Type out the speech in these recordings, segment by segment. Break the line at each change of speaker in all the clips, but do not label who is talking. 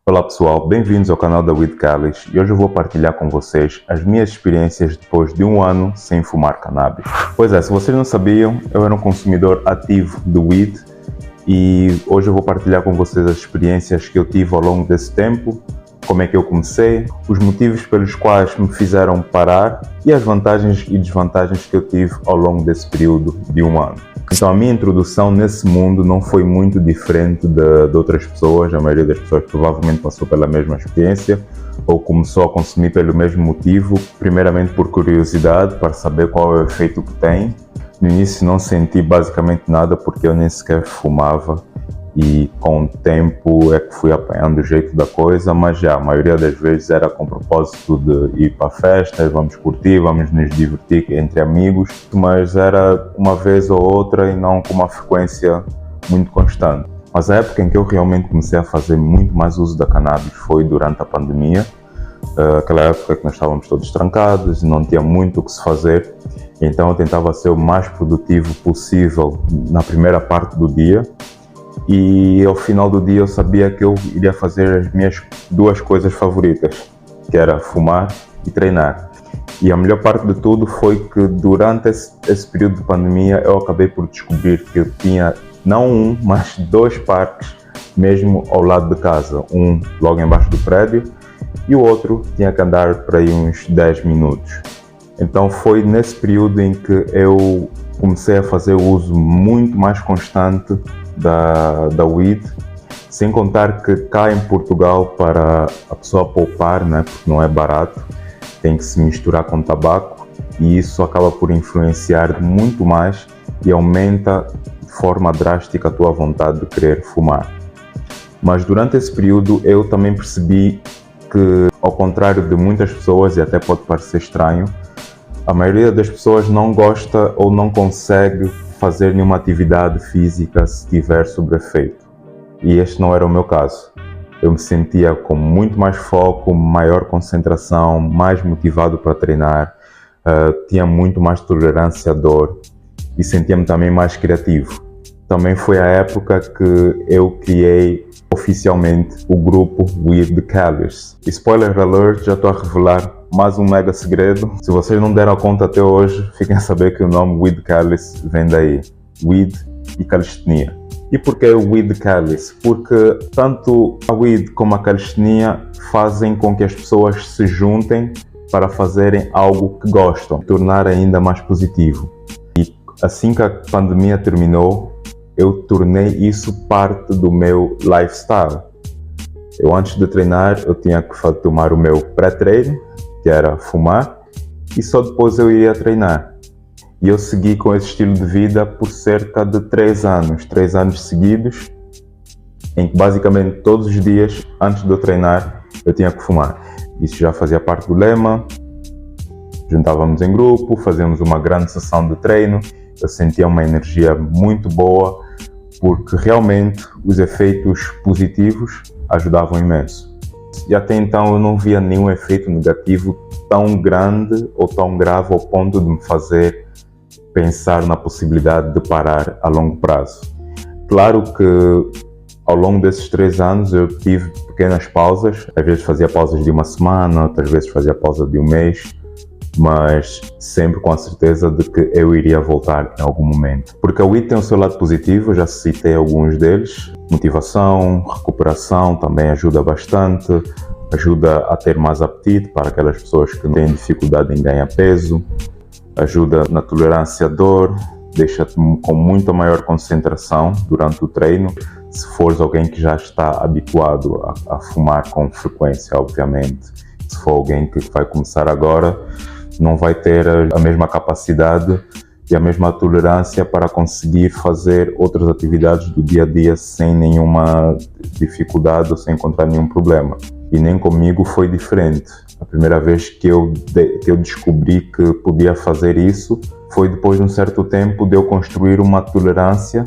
Olá pessoal, bem-vindos ao canal da Weed Cannabis e hoje eu vou partilhar com vocês as minhas experiências depois de um ano sem fumar cannabis. Pois é, se vocês não sabiam, eu era um consumidor ativo de weed e hoje eu vou partilhar com vocês as experiências que eu tive ao longo desse tempo, como é que eu comecei, os motivos pelos quais me fizeram parar e as vantagens e desvantagens que eu tive ao longo desse período de um ano. Então a minha introdução nesse mundo não foi muito diferente de outras pessoas. A maioria das pessoas provavelmente passou pela mesma experiência ou começou a consumir pelo mesmo motivo, primeiramente por curiosidade, para saber qual é o efeito que tem. No início não senti basicamente nada porque eu nem sequer fumava e com o tempo é que fui apanhando o jeito da coisa, mas já a maioria das vezes era com o propósito de ir para festas, vamos curtir, vamos nos divertir entre amigos, mas era uma vez ou outra e não com uma frequência muito constante. Mas a época em que eu realmente comecei a fazer muito mais uso da cannabis foi durante a pandemia, aquela época que nós estávamos todos trancados e não tinha muito o que se fazer, então eu tentava ser o mais produtivo possível na primeira parte do dia. E ao final do dia eu sabia que eu iria fazer as minhas duas coisas favoritas, que era fumar e treinar. E a melhor parte de tudo foi que durante esse período de pandemia eu acabei por descobrir que eu tinha não um, mas dois parques mesmo ao lado de casa. Um logo embaixo do prédio e o outro tinha que andar por aí uns 10 minutos. Então foi nesse período em que eu comecei a fazer o uso muito mais constante da weed, sem contar que cá em Portugal, para a pessoa poupar, né, porque não é barato, tem que se misturar com tabaco e isso acaba por influenciar muito mais e aumenta de forma drástica a tua vontade de querer fumar. Mas durante esse período eu também percebi que, ao contrário de muitas pessoas, e até pode parecer estranho, a maioria das pessoas não gosta ou não consegue fazer nenhuma atividade física se tiver sobre efeito. E este não era o meu caso. Eu me sentia com muito mais foco, maior concentração, mais motivado para treinar, tinha muito mais tolerância à dor e sentia-me também mais criativo. Também foi a época que eu criei oficialmente o grupo Weed Cannabis. Spoiler alert, já estou a revelar mais um mega segredo. Se vocês não deram conta até hoje, fiquem a saber que o nome Weed Cannabis vem daí. Weed e calistenia. E por que o Weed Cannabis? Porque tanto a weed como a calistenia fazem com que as pessoas se juntem para fazerem algo que gostam, tornar ainda mais positivo. E assim que a pandemia terminou, eu tornei isso parte do meu lifestyle. Eu, antes de treinar, eu tinha que tomar o meu pré-treino, que era fumar, e só depois eu ia treinar. E eu segui com esse estilo de vida por cerca de 3 anos seguidos, em que basicamente todos os dias, antes de eu treinar, eu tinha que fumar. Isso já fazia parte do lema, juntávamos em grupo, fazíamos uma grande sessão de treino, eu sentia uma energia muito boa, porque realmente os efeitos positivos ajudavam imenso. E até então eu não via nenhum efeito negativo tão grande ou tão grave ao ponto de me fazer pensar na possibilidade de parar a longo prazo. Claro que ao longo desses 3 anos eu tive pequenas pausas, às vezes fazia pausas de uma semana, outras vezes fazia pausa de um mês, mas sempre com a certeza de que eu iria voltar em algum momento. Porque a weed tem o seu lado positivo, eu já citei alguns deles. Motivação, recuperação também ajuda bastante, ajuda a ter mais apetite para aquelas pessoas que têm dificuldade em ganhar peso, ajuda na tolerância à dor, deixa-te com muita maior concentração durante o treino, se fores alguém que já está habituado a fumar com frequência, obviamente. Se for alguém que vai começar agora, não vai ter a mesma capacidade e a mesma tolerância para conseguir fazer outras atividades do dia a dia sem nenhuma dificuldade ou sem encontrar nenhum problema. E nem comigo foi diferente. A primeira vez que eu descobri que podia fazer isso foi depois de um certo tempo de eu construir uma tolerância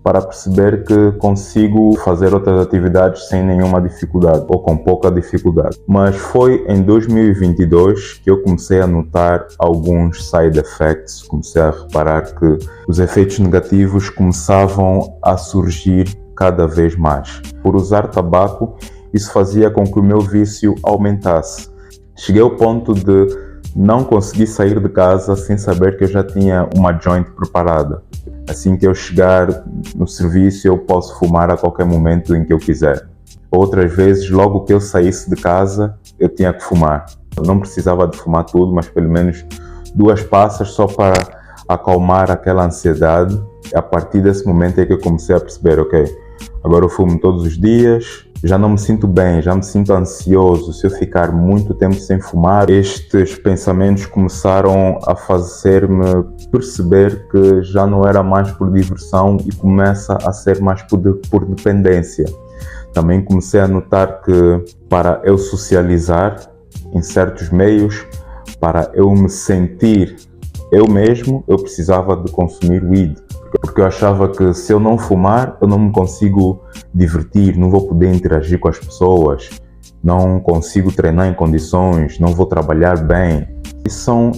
para perceber que consigo fazer outras atividades sem nenhuma dificuldade ou com pouca dificuldade. Mas foi em 2022 que eu comecei a notar alguns side effects, comecei a reparar que os efeitos negativos começavam a surgir cada vez mais. Por usar tabaco, isso fazia com que o meu vício aumentasse. Cheguei ao ponto de não conseguir sair de casa sem saber que eu já tinha uma joint preparada. Assim que eu chegar no serviço, eu posso fumar a qualquer momento em que eu quiser. Outras vezes, logo que eu saísse de casa, eu tinha que fumar. Eu não precisava de fumar tudo, mas pelo menos 2 passas só para acalmar aquela ansiedade. E a partir desse momento é que eu comecei a perceber, ok, agora eu fumo todos os dias, já não me sinto bem, já me sinto ansioso. Se eu ficar muito tempo sem fumar, estes pensamentos começaram a fazer-me perceber que já não era mais por diversão e começa a ser mais por dependência. Também comecei a notar que para eu socializar em certos meios, para eu me sentir eu mesmo, eu precisava de consumir weed. Porque eu achava que se eu não fumar, eu não me consigo divertir, não vou poder interagir com as pessoas, não consigo treinar em condições, não vou trabalhar bem. E são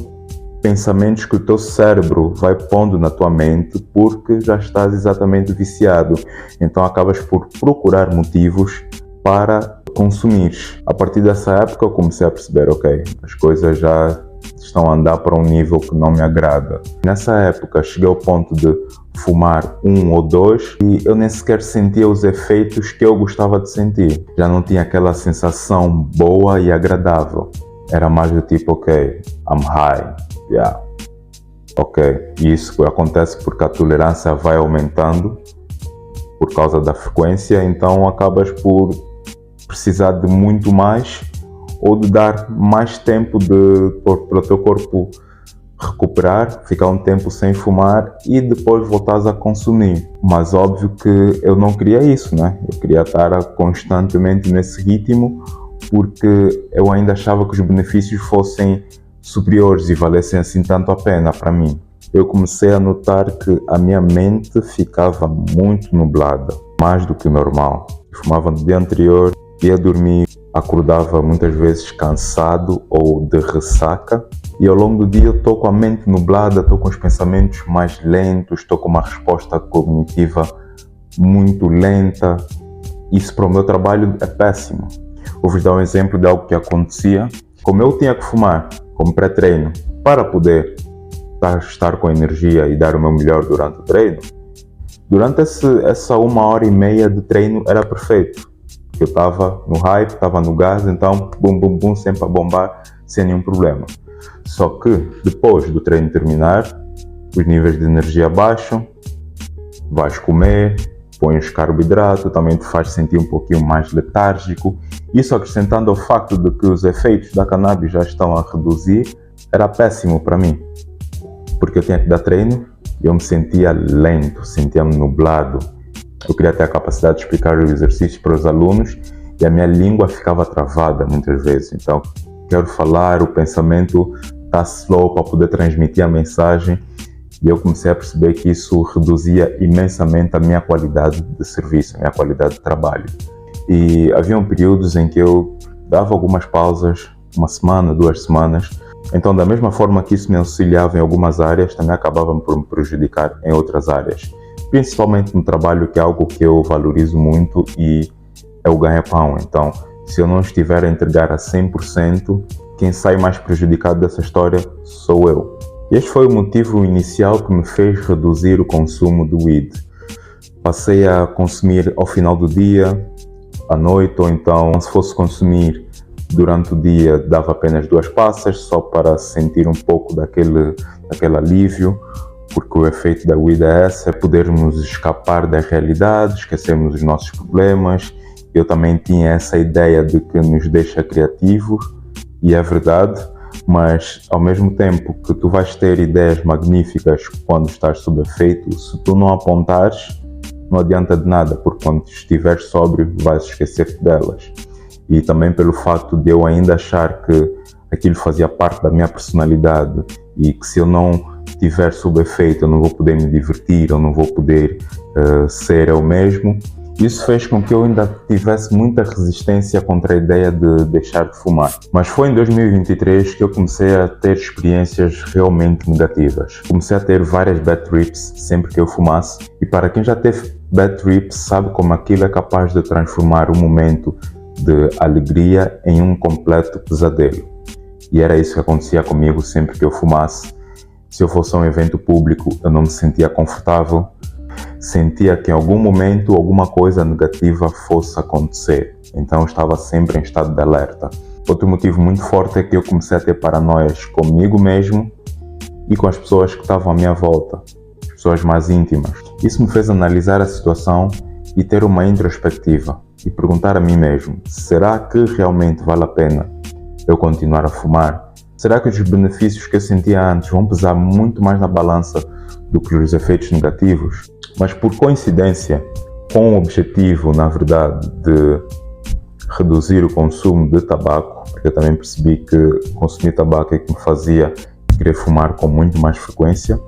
pensamentos que o teu cérebro vai pondo na tua mente porque já estás exatamente viciado. Então acabas por procurar motivos para consumir. A partir dessa época eu comecei a perceber, ok, as coisas já estão a andar para um nível que não me agrada. Nessa época cheguei ao ponto de fumar 1 ou 2 e eu nem sequer sentia os efeitos que eu gostava de sentir. Já não tinha aquela sensação boa e agradável. Era mais do tipo, ok, I'm high, yeah, ok. E isso acontece porque a tolerância vai aumentando por causa da frequência, então acabas por precisar de muito mais ou de dar mais tempo para o teu corpo recuperar, ficar um tempo sem fumar e depois voltares a consumir. Mas óbvio que eu não queria isso, né? Eu queria estar constantemente nesse ritmo porque eu ainda achava que os benefícios fossem superiores e valessem assim tanto a pena para mim. Eu comecei a notar que a minha mente ficava muito nublada, mais do que o normal. Eu fumava no dia anterior, ia dormir, acordava muitas vezes cansado ou de ressaca e ao longo do dia eu estou com a mente nublada, estou com os pensamentos mais lentos, estou com uma resposta cognitiva muito lenta. Isso para o meu trabalho é péssimo. Vou-vos dar um exemplo de algo que acontecia. Como eu tinha que fumar como pré-treino para poder estar com energia e dar o meu melhor durante o treino, durante essa 1h30 de treino era perfeito. Eu estava no hype, estava no gás, então bum bum bum, sempre a bombar, sem nenhum problema. Só que depois do treino terminar, os níveis de energia baixam, vais comer, põe os carboidratos, também te faz sentir um pouquinho mais letárgico. Isso acrescentando ao facto de que os efeitos da cannabis já estão a reduzir, era péssimo para mim. Porque eu tinha que dar treino e eu me sentia lento, sentia-me nublado. Eu queria ter a capacidade de explicar os exercícios para os alunos e a minha língua ficava travada muitas vezes. Então, quero falar, o pensamento está slow para poder transmitir a mensagem. E eu comecei a perceber que isso reduzia imensamente a minha qualidade de serviço, a minha qualidade de trabalho. E haviam períodos em que eu dava algumas pausas, 1 semana, 2 semanas. Então, da mesma forma que isso me auxiliava em algumas áreas, também acabava por me prejudicar em outras áreas. Principalmente no trabalho, que é algo que eu valorizo muito e é o ganha-pão. Então, se eu não estiver a entregar a 100%, quem sai mais prejudicado dessa história sou eu. Este foi o motivo inicial que me fez reduzir o consumo do weed. Passei a consumir ao final do dia, à noite, ou então, se fosse consumir durante o dia, dava apenas 2 passas, só para sentir um pouco daquele alívio, porque o efeito da weed é esse, é podermos escapar da realidade, esquecermos os nossos problemas. Eu também tinha essa ideia de que nos deixa criativos, e é verdade, mas ao mesmo tempo que tu vais ter ideias magníficas quando estás sob efeito, se tu não apontares, não adianta de nada, porque quando estiveres sóbrio vais esquecer-te delas. E também pelo facto de eu ainda achar que aquilo fazia parte da minha personalidade e que se eu não estiver sob efeito eu não vou poder me divertir, eu não vou poder ser eu mesmo. Isso fez com que eu ainda tivesse muita resistência contra a ideia de deixar de fumar. Mas foi em 2023 que eu comecei a ter experiências realmente negativas. Comecei a ter várias bad trips sempre que eu fumasse. E para quem já teve bad trips, sabe como aquilo é capaz de transformar um momento de alegria em um completo pesadelo. E era isso que acontecia comigo sempre que eu fumasse. Se eu fosse a um evento público, eu não me sentia confortável, sentia que em algum momento alguma coisa negativa fosse acontecer. Então eu estava sempre em estado de alerta. Outro motivo muito forte é que eu comecei a ter paranoias comigo mesmo e com as pessoas que estavam à minha volta, as pessoas mais íntimas. Isso me fez analisar a situação e ter uma introspectiva e perguntar a mim mesmo: será que realmente vale a pena eu continuar a fumar? Será que os benefícios que eu sentia antes vão pesar muito mais na balança do que os efeitos negativos? Mas por coincidência, com o objetivo, na verdade, de reduzir o consumo de tabaco, porque eu também percebi que consumir tabaco é que me fazia querer fumar com muito mais frequência,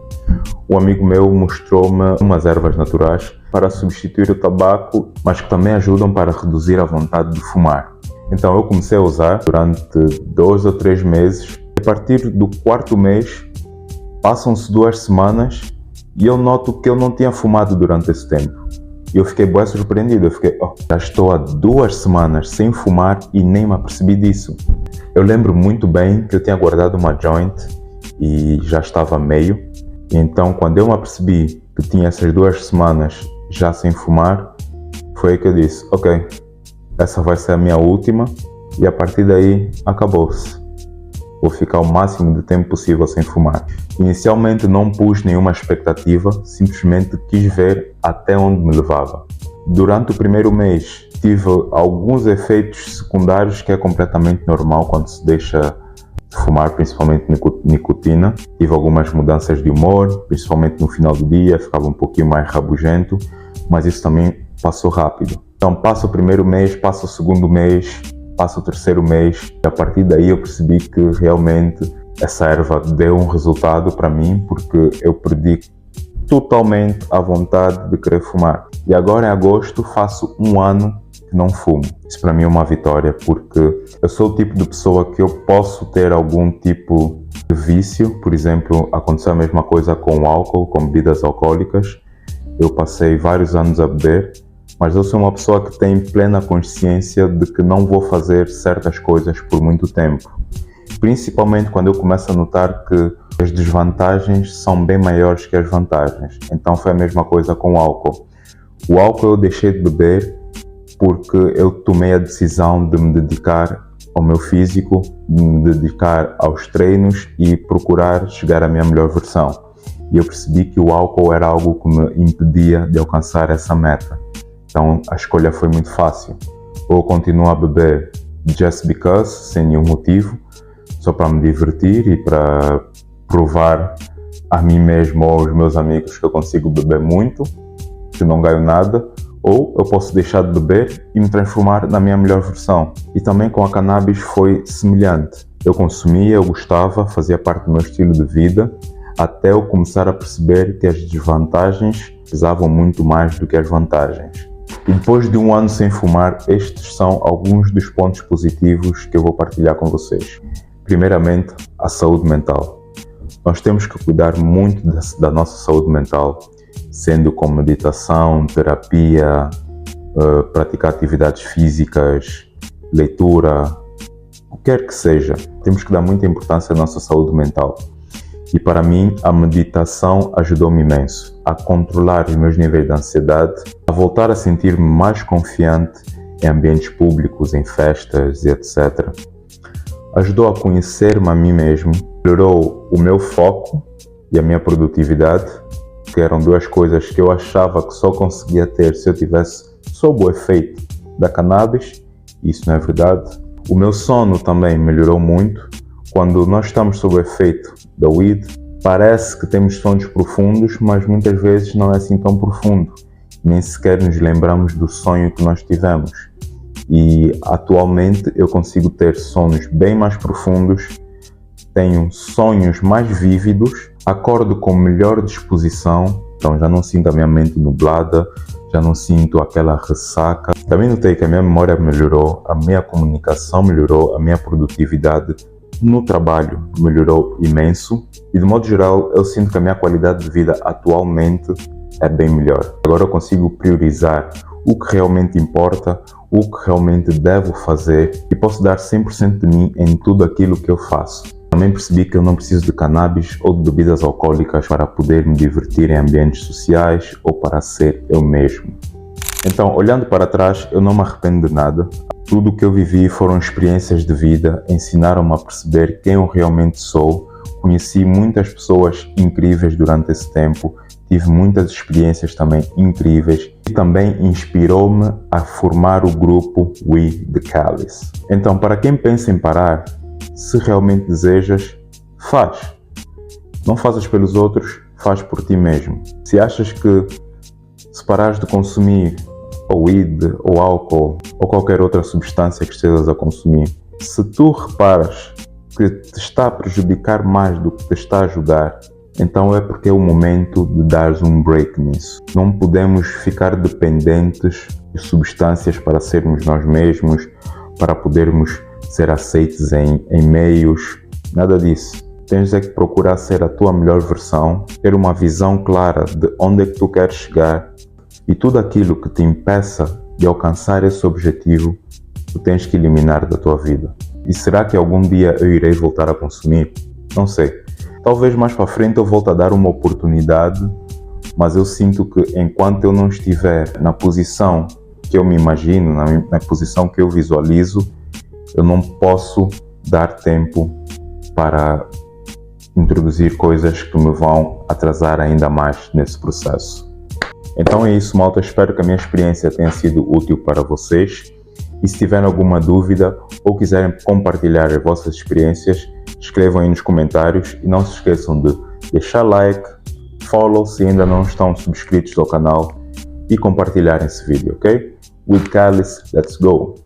um amigo meu mostrou-me umas ervas naturais para substituir o tabaco, mas que também ajudam para reduzir a vontade de fumar. Então eu comecei a usar durante 2 ou 3 meses. A partir do 4º mês, passam-se 2 semanas e eu noto que eu não tinha fumado durante esse tempo. E eu fiquei bem surpreendido. Eu fiquei, já estou há 2 semanas sem fumar e nem me apercebi disso. Eu lembro muito bem que eu tinha guardado uma joint e já estava meio. Então, quando eu me apercebi que tinha essas 2 semanas já sem fumar, foi aí que eu disse: ok, essa vai ser a minha última e a partir daí acabou-se. Vou ficar o máximo de tempo possível sem fumar. Inicialmente não pus nenhuma expectativa, simplesmente quis ver até onde me levava. Durante o primeiro mês tive alguns efeitos secundários que é completamente normal quando se deixa de fumar, principalmente nicotina. Tive algumas mudanças de humor, principalmente no final do dia, ficava um pouquinho mais rabugento, mas isso também passou rápido. Então passa o primeiro mês, passa o segundo mês, passa o terceiro mês e a partir daí eu percebi que realmente essa erva deu um resultado para mim, porque eu perdi totalmente a vontade de querer fumar. E agora em agosto faço 1 ano que não fumo. Isso para mim é uma vitória, porque eu sou o tipo de pessoa que eu posso ter algum tipo de vício. Por exemplo, aconteceu a mesma coisa com o álcool, com bebidas alcoólicas. Eu passei vários anos a beber, mas eu sou uma pessoa que tem plena consciência de que não vou fazer certas coisas por muito tempo. Principalmente quando eu começo a notar que as desvantagens são bem maiores que as vantagens. Então foi a mesma coisa com o álcool. O álcool eu deixei de beber porque eu tomei a decisão de me dedicar ao meu físico, de me dedicar aos treinos e procurar chegar à minha melhor versão. E eu percebi que o álcool era algo que me impedia de alcançar essa meta. Então a escolha foi muito fácil. Ou eu continuo a beber just because, sem nenhum motivo, só para me divertir e para provar a mim mesmo ou aos meus amigos que eu consigo beber muito, que não ganho nada, ou eu posso deixar de beber e me transformar na minha melhor versão. E também com a cannabis foi semelhante. Eu consumia, eu gostava, fazia parte do meu estilo de vida, até eu começar a perceber que as desvantagens pesavam muito mais do que as vantagens. E depois de 1 ano sem fumar, estes são alguns dos pontos positivos que eu vou partilhar com vocês. Primeiramente, a saúde mental. Nós temos que cuidar muito da nossa saúde mental, sendo com meditação, terapia, praticar atividades físicas, leitura, o que quer que seja. Temos que dar muita importância à nossa saúde mental. E para mim, a meditação ajudou-me imenso a controlar os meus níveis de ansiedade, a voltar a sentir-me mais confiante em ambientes públicos, em festas e etc. Ajudou a conhecer-me a mim mesmo, melhorou o meu foco e a minha produtividade, que eram 2 coisas que eu achava que só conseguia ter se eu tivesse sob o efeito da cannabis. Isso não é verdade. O meu sono também melhorou muito. Quando nós estamos sob o efeito da weed, parece que temos sonhos profundos, mas muitas vezes não é assim tão profundo. Nem sequer nos lembramos do sonho que nós tivemos. E atualmente eu consigo ter sonhos bem mais profundos, tenho sonhos mais vívidos, acordo com melhor disposição, então já não sinto a minha mente nublada, já não sinto aquela ressaca. Também notei que a minha memória melhorou, a minha comunicação melhorou, a minha produtividade no trabalho melhorou imenso e de modo geral eu sinto que a minha qualidade de vida atualmente é bem melhor. Agora eu consigo priorizar o que realmente importa, o que realmente devo fazer e posso dar 100% de mim em tudo aquilo que eu faço. Também percebi que eu não preciso de cannabis ou de bebidas alcoólicas para poder me divertir em ambientes sociais ou para ser eu mesmo. Então, olhando para trás, eu não me arrependo de nada. Tudo o que eu vivi foram experiências de vida, ensinaram-me a perceber quem eu realmente sou. Conheci muitas pessoas incríveis durante esse tempo, tive muitas experiências também incríveis e também inspirou-me a formar o grupo We The Cali's. Então, para quem pensa em parar, se realmente desejas, faz. Não fazes pelos outros, faz por ti mesmo. Se achas que se parares de consumir ou weed, ou álcool, ou qualquer outra substância que estejas a consumir, se tu reparas que te está a prejudicar mais do que te está a ajudar, então é porque é o momento de dares um break nisso. Não podemos ficar dependentes de substâncias para sermos nós mesmos, para podermos ser aceitos em meios, nada disso. Tens é que procurar ser a tua melhor versão, ter uma visão clara de onde é que tu queres chegar e tudo aquilo que te impeça de alcançar esse objetivo, tu tens que eliminar da tua vida. E será que algum dia eu irei voltar a consumir? Não sei. Talvez mais para frente eu volte a dar uma oportunidade, mas eu sinto que enquanto eu não estiver na posição que eu me imagino, na posição que eu visualizo, eu não posso dar tempo para introduzir coisas que me vão atrasar ainda mais nesse processo. Então é isso, malta. Espero que a minha experiência tenha sido útil para vocês. E se tiverem alguma dúvida ou quiserem compartilhar as vossas experiências, escrevam aí nos comentários e não se esqueçam de deixar like, follow se ainda não estão subscritos ao canal e compartilhar esse vídeo, ok? With Cali's, let's go!